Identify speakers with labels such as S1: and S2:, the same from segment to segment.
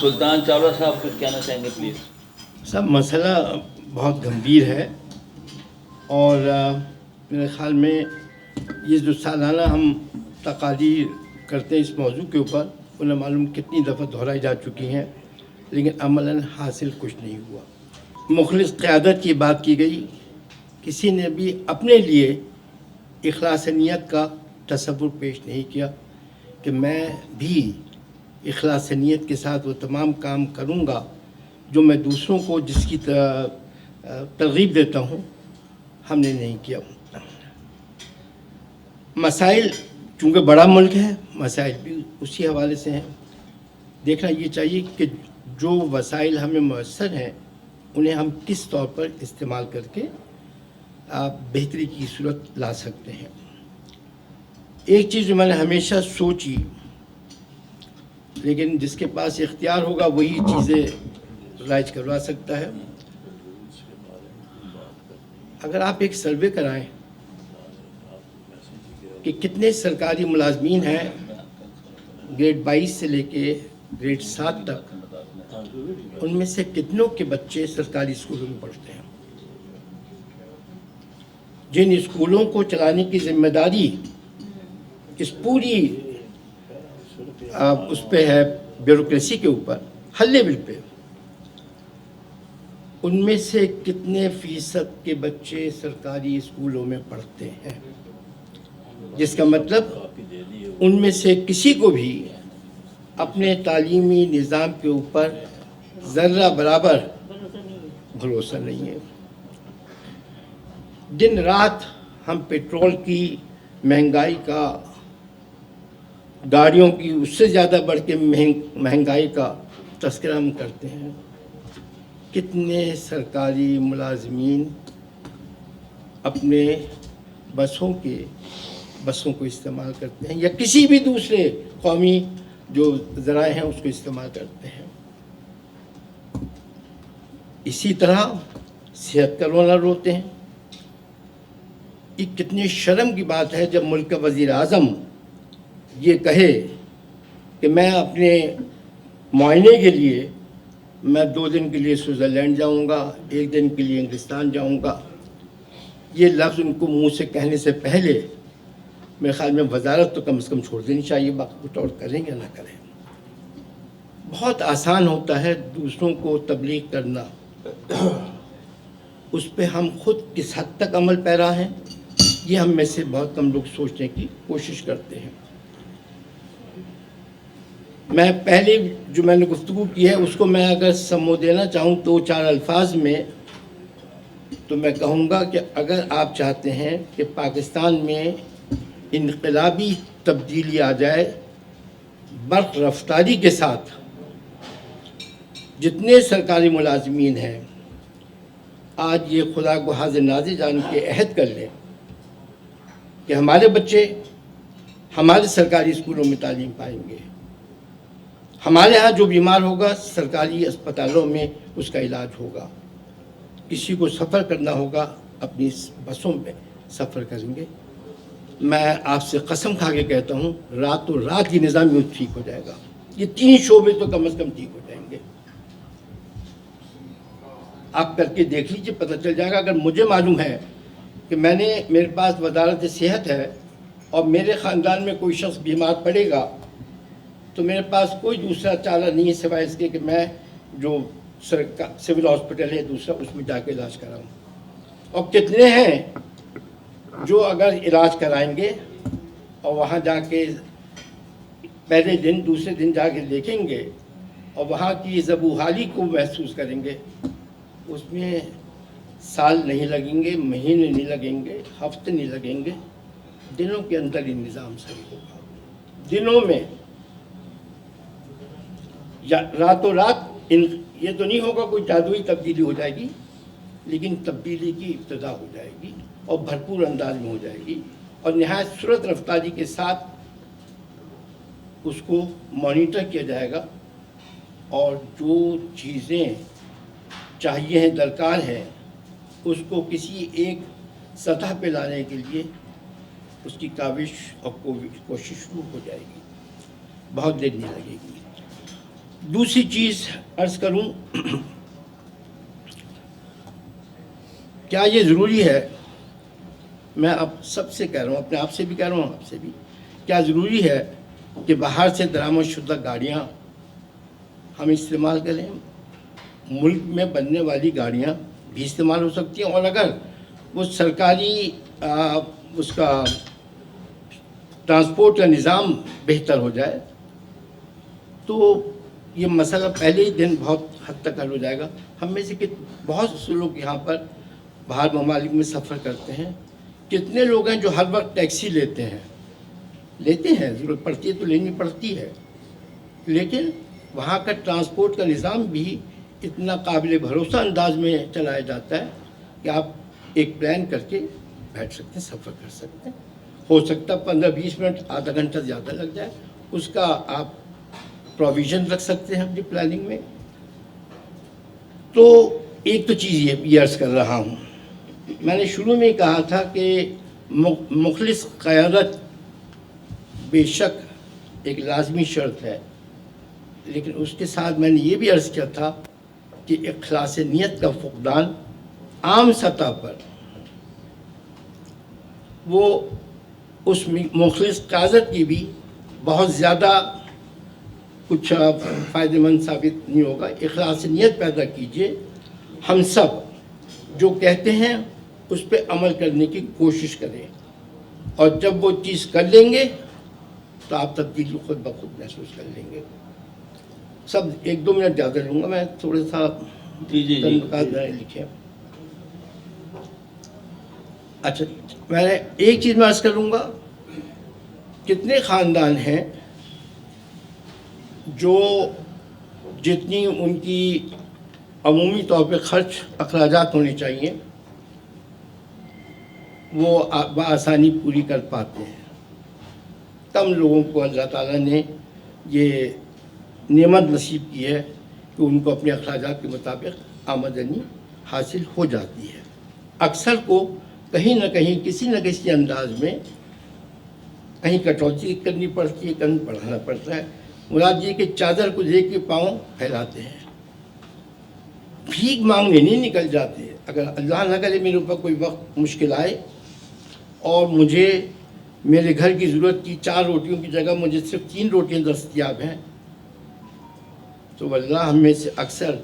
S1: سلطان چاولہ صاحب کچھ کہنا چاہیں گے پلیز.
S2: سب مسئلہ بہت گمبھیر ہے اور میرے خیال میں یہ جو سالانہ ہم تقاریر کرتے ہیں اس موضوع کے اوپر انہیں معلوم کتنی دفعہ دہرائی جا چکی ہیں لیکن عملاً حاصل کچھ نہیں ہوا. مخلص قیادت کی بات کی گئی، کسی نے بھی اپنے لیے اخلاص نیت کا تصور پیش نہیں کیا کہ میں بھی اخلاص نیت کے ساتھ وہ تمام کام کروں گا جو میں دوسروں کو جس کی ترغیب دیتا ہوں. ہم نے نہیں کیا. مسائل چونکہ بڑا ملک ہے، مسائل بھی اسی حوالے سے ہیں. دیکھنا یہ چاہیے کہ جو وسائل ہمیں میسر ہیں انہیں ہم کس طور پر استعمال کر کے بہتری کی صورت لا سکتے ہیں. ایک چیز جو میں نے ہمیشہ سوچی، لیکن جس کے پاس اختیار ہوگا وہی چیزیں رائج کروا سکتا ہے. اگر آپ ایک سروے کرائیں کہ کتنے سرکاری ملازمین ہیں گریڈ 22 سے لے کے گریڈ 7 تک، ان میں سے کتنوں کے بچے سرکاری اسکولوں میں پڑھتے ہیں. جن اسکولوں کو چلانے کی ذمہ داری اس پوری اس پہ ہے، بیوروکریسی کے اوپر، ہر لیول پہ، ان میں سے کتنے فیصد کے بچے سرکاری اسکولوں میں پڑھتے ہیں. جس کا مطلب ان میں سے کسی کو بھی اپنے تعلیمی نظام کے اوپر ذرہ برابر بھروسہ نہیں ہے. دن رات ہم پیٹرول کی مہنگائی کا، گاڑیوں کی اس سے زیادہ بڑھ کے مہنگائی کا تذکرہ ہم کرتے ہیں. کتنے سرکاری ملازمین اپنے بسوں کو استعمال کرتے ہیں یا کسی بھی دوسرے قومی جو ذرائع ہیں اس کو استعمال کرتے ہیں. اسی طرح صحت کارکنان روتے ہیں. یہ کتنی شرم کی بات ہے جب ملک کا وزیر اعظم یہ کہے کہ میں اپنے معائنے کے لیے میں 2 دن کے لیے سوئٹزرلینڈ جاؤں گا، 1 دن کے لیے انگلستان جاؤں گا. یہ لفظ ان کو منہ سے کہنے سے پہلے میرے خیال میں وزارت تو کم از کم چھوڑ دینی چاہیے، باقی کچھ اور کریں یا نہ کریں. بہت آسان ہوتا ہے دوسروں کو تبلیغ کرنا، اس پہ ہم خود کس حد تک عمل پیرا ہیں یہ ہم میں سے بہت کم لوگ سوچنے کی کوشش کرتے ہیں. میں پہلے جو میں نے گفتگو کی ہے اس کو میں اگر سمو دینا چاہوں 2-4 الفاظ میں تو میں کہوں گا کہ اگر آپ چاہتے ہیں کہ پاکستان میں انقلابی تبدیلی آ جائے برق رفتاری کے ساتھ، جتنے سرکاری ملازمین ہیں آج یہ خدا کو حاضر ناظر جان کے عہد کر لیں کہ ہمارے بچے ہمارے سرکاری اسکولوں میں تعلیم پائیں گے. ہمارے ہاں جو بیمار ہوگا سرکاری اسپتالوں میں اس کا علاج ہوگا. کسی کو سفر کرنا ہوگا اپنی بسوں میں سفر کریں گے. میں آپ سے قسم کھا کے کہتا ہوں راتوں رات یہ نظام یوں ٹھیک ہو جائے گا. یہ 3 شعبے تو کم از کم ٹھیک ہو جائیں گے. آپ کر کے دیکھ لیجیے، پتہ چل جائے گا. اگر مجھے معلوم ہے کہ میرے پاس وزارت صحت ہے اور میرے خاندان میں کوئی شخص بیمار پڑے گا تو میرے پاس کوئی دوسرا چارہ نہیں ہے سوائے اس کے کہ میں جو سول ہاسپٹل ہے دوسرا اس میں جا کے علاج کراؤں. اور کتنے ہیں جو اگر علاج کرائیں گے اور وہاں جا کے پہلے دن دوسرے دن جا کے دیکھیں گے اور وہاں کی زبوحالی کو محسوس کریں گے. اس میں سال نہیں لگیں گے، مہینے نہیں لگیں گے، ہفتے نہیں لگیں گے، دنوں کے اندر یہ نظام صحیح ہوگا. دنوں میں، راتوں رات یہ تو نہیں ہوگا کوئی جادوئی تبدیلی ہو جائے گی، لیکن تبدیلی کی ابتدا ہو جائے گی اور بھرپور انداز میں ہو جائے گی اور نہایت سرعت رفتاری کے ساتھ اس کو مانیٹر کیا جائے گا اور جو چیزیں چاہیے ہیں، درکار ہیں، اس کو کسی ایک سطح پہ لانے کے لیے اس کی کاوش اور کوشش شروع ہو جائے گی. بہت دیر نہیں لگے گی. दूसरी चीज़ अर्ज़ करूं, क्या ये ज़रूरी है, मैं अब सबसे कह रहा हूँ, अपने आप से भी कह रहा हूँ, आपसे भी, क्या ज़रूरी है कि बाहर से दरामद शुदा गाड़ियाँ हम इस्तेमाल करें? मुल्क में बनने वाली गाड़ियाँ भी इस्तेमाल हो सकती हैं, और अगर वो सरकारी उसका ट्रांसपोर्ट का निज़ाम बेहतर हो जाए तो ये मसला पहले ही दिन बहुत हद तक हल हो जाएगा। हम में से बहुत से लोग यहाँ पर बाहर ममालिक में सफ़र करते हैं, कितने लोग हैं जो हर वक्त टैक्सी लेते हैं, ज़रूरत पड़ती है तो लेनी पड़ती है, लेकिन वहाँ का ट्रांसपोर्ट का निज़ाम भी इतना काबिल भरोसा अंदाज में चलाया जाता है कि आप एक प्लान करके बैठ सकते हैं, सफ़र कर सकते हैं। हो सकता है 15-20 मिनट, आधा घंटा ज़्यादा लग जाए, उसका आप प्रोविज़न रख सकते हैं अपनी प्लानिंग में। तो एक तो चीज़ ये अर्ज़ कर रहा हूँ, मैंने शुरू में कहा था कि मुखलिस क़यादत बेशक एक लाज़मी शर्त है, लेकिन उसके साथ मैंने ये भी अर्ज़ किया था कि इखलास नियत का फुक़दान आम सतह पर वो उस मुखलिस क़यादत की भी बहुत ज़्यादा कुछ फ़ायदेमंद साबित नहीं होगा। इखलास नियत पैदा कीजिए, हम सब जो कहते हैं उस पर अमल करने की कोशिश करें, और जब वो चीज़ कर लेंगे तो आप तब्दीली खुद ब खुद महसूस कर लेंगे। सब 1-2 मिनट ज़्यादा लूँगा मैं, थोड़ा सा लिखे। अच्छा, मैं एक चीज़ मैं अर्ज़ करूँगा, कितने ख़ानदान हैं जो जितनी उनकी अमूमी तौर पे ख़र्च अखराजात होने चाहिए वो बआसानी पूरी कर पाते हैं। कम लोगों को अल्लाह ताला ने ये नेमत नसीब की है कि उनको अपने अखराजात के मुताबिक आमदनी हासिल हो जाती है। अक्सर को कहीं ना कहीं किसी न किसी अंदाज में कहीं कटौती करनी पड़ती है, कहीं बढ़ाना पड़ता है। मुराद ये कि चादर को देख के पाँव फैलाते हैं, भीख मांगने नहीं निकल जाते। अगर अल्लाह न करे मेरे ऊपर कोई वक्त मुश्किल आए और मुझे मेरे घर की ज़रूरत की 4 रोटियों की जगह मुझे सिर्फ 3 रोटियां दस्तयाब हैं, तो अल्लाह हम में से अक्सर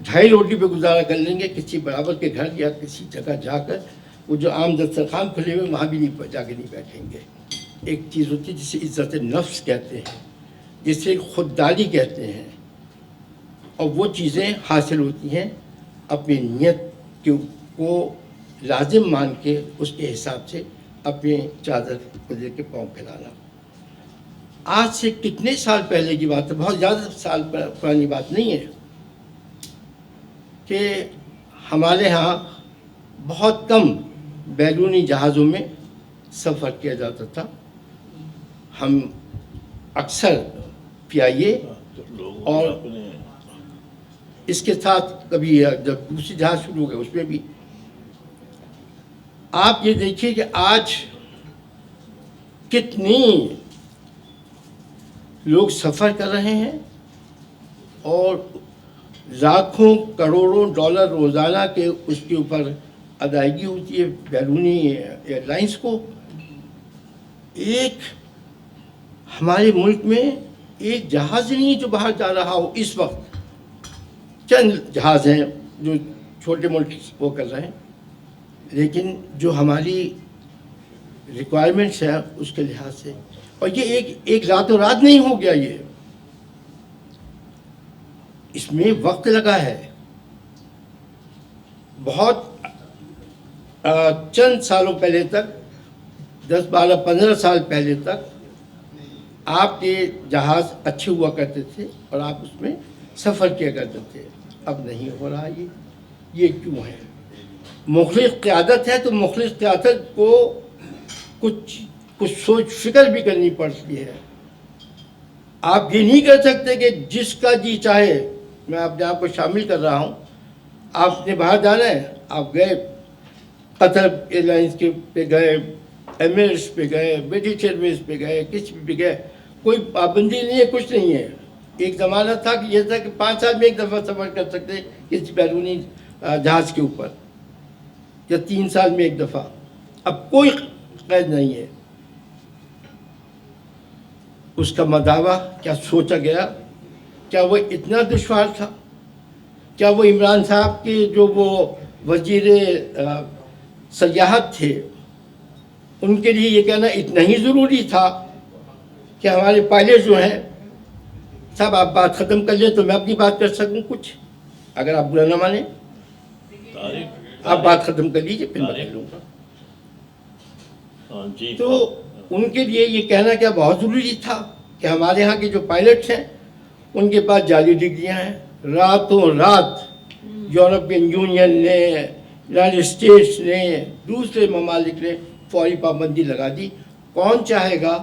S2: 2.5 रोटी पे गुजारा कर लेंगे किसी बराबर के घर या किसी जगह जाकर। वो जो आम दस्तरखान खुले हुए वहाँ भी नहीं जाके नहीं बैठेंगे। एक चीज़ होती है जिसे इज़्ज़त नफ्स कहते हैं, जिसे खुददारी कहते हैं, और वो चीज़ें हासिल होती हैं अपनी नियत को लाजिम मान के उसके हिसाब से अपने चादर को दे के पाँव फैलाना। आज से कितने साल पहले की बात है, बहुत ज़्यादा साल पुरानी बात नहीं है, कि हमारे यहाँ बहुत कम बैरूनी जहाज़ों में सफ़र किया जाता था। हम अक्सर पियाइए और इसके साथ कभी जब दूसरी जहाज़ शुरू हो गए उसमें भी। आप ये देखिए कि आज कितनी लोग सफ़र कर रहे हैं और लाखों करोड़ों डॉलर रोज़ाना के उसके ऊपर अदायगी होती है बैरूनी एयरलाइंस को। एक हमारे मुल्क में एक जहाज़ नहीं जो बाहर जा रहा हो इस वक्त। चंद जहाज़ हैं जो छोटे मुल्क वो कर रहे हैं, लेकिन जो हमारी रिक्वायरमेंट्स है उसके लिहाज से, और ये एक रातों रात नहीं हो गया, ये इसमें वक्त लगा है। बहुत चंद सालों पहले तक, 10, 12, 15 साल पहले तक आपके जहाज़ अच्छे हुआ करते थे और आप उसमें सफ़र किया करते थे। अब नहीं हो रहा ये क्यों है? मुखलिस क़यादत है तो मुखलिस क़यादत को कुछ सोच फिक्र भी करनी पड़ती है। आप ये नहीं कर सकते कि जिसका जी चाहे, मैं अपने आप को शामिल कर रहा हूँ, आपने बाहर जाना है, आप गए कतर एयरलाइंस के पे गए, एमिरेट्स पे गए, ब्रिटिश एयरवेज पे गए, किसी भी गए, कोई पाबंदी नहीं है, कुछ नहीं है। एक ज़माना था कि ये था कि 5 साल में एक दफ़ा सफ़र कर सकते किसी बैरूनी जहाज़ के ऊपर, या 3 साल में एक दफ़ा। अब कोई कैद नहीं है। उसका मदावा क्या सोचा गया? क्या वो इतना दुश्वार था? क्या वो इमरान साहब के जो वो वजीर सयाहत थे, उनके लिए ये कहना इतना ही ज़रूरी था कि हमारे पायलट जो हैं, साहब आप बात ख़त्म कर लें तो मैं अपनी बात कर सकूं कुछ, अगर आप बुरा ना माने आप बात ख़त्म कर लीजिए, फिर मैं कर लूँगा। तो उनके लिए ये कहना क्या बहुत ज़रूरी था कि हमारे यहाँ के जो पायलट्स हैं उनके पास जाली डिग्रियाँ हैं। रातों रात यूरोपियन यूनियन ने, यूनाइटेड स्टेट्स ने, दूसरे ममालिक ने फौरी पाबंदी लगा दी। कौन चाहेगा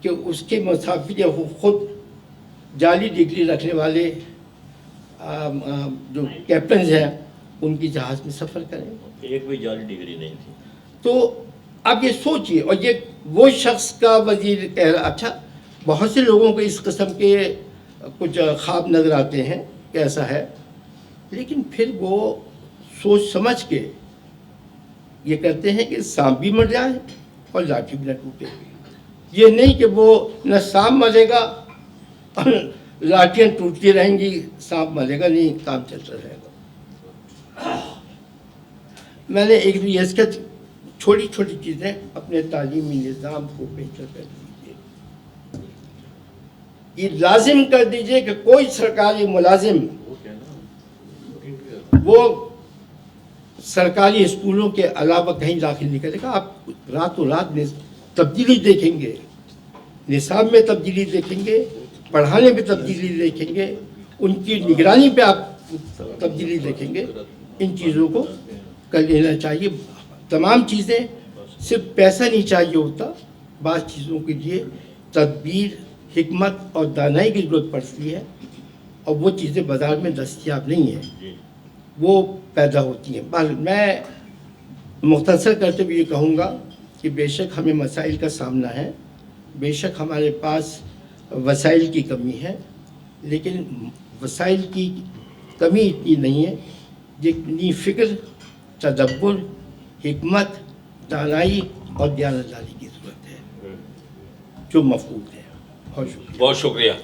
S2: कि उसके मुसाफिर या वो खुद जाली डिग्री रखने वाले जो कैप्टन हैं उनकी जहाज़ में सफ़र करें?
S3: एक भी जाली डिग्री नहीं थी।
S2: तो अब ये सोचिए, और ये वो शख्स का वजीर कह रहा। अच्छा, बहुत से लोगों को इस किस्म के कुछ ख्वाब नज़र आते हैं कि ऐसा है, लेकिन फिर वो सोच समझ के ये कहते हैं कि सांप भी मर जाए और लाठी भी न टूटे। ये नहीं कि वो न सांप मरेगा और लाठियाँ टूटती रहेंगी, सांप मरेगा नहीं, काम चलता रहेगा। मैंने एक भी इसका छोटी छोटी चीज़ें अपने तालीमी निज़ाम को बेहतर कर दीजिए। ये लाजिम कर दीजिए कि कोई सरकारी मुलाजिम वो सरकारी स्कूलों के अलावा कहीं दाखिल नहीं करेगा। आप रातों रात तब्दीली देखेंगे, निसाब में तब्दीली देखेंगे, पढ़ाने में तब्दीली देखेंगे, उनकी निगरानी पे आप तब्दीली देखेंगे। इन चीज़ों को कर लेना चाहिए। तमाम चीज़ें, सिर्फ पैसा नहीं चाहिए होता, बाज़ चीज़ों के लिए तदबीर, हिकमत और दानाई की ज़रूरत पड़ती है, और वो चीज़ें बाज़ार में दस्तयाब नहीं हैं, वो पैदा होती हैं। बस मैं मुख्तसर करते हुए ये कहूँगा कि बेशक हमें मसाइल का सामना है, बेशक हमारे पास वसाइल की कमी है, लेकिन वसाइल की कमी इतनी नहीं है जितनी फ़िक्र, तदब्बुर, हिकमत, दानाई और दयानतदारी की ज़रूरत है, जो मफ़ूद है। बहुत शुक्रिया।
S1: बहुत शुक्रिया।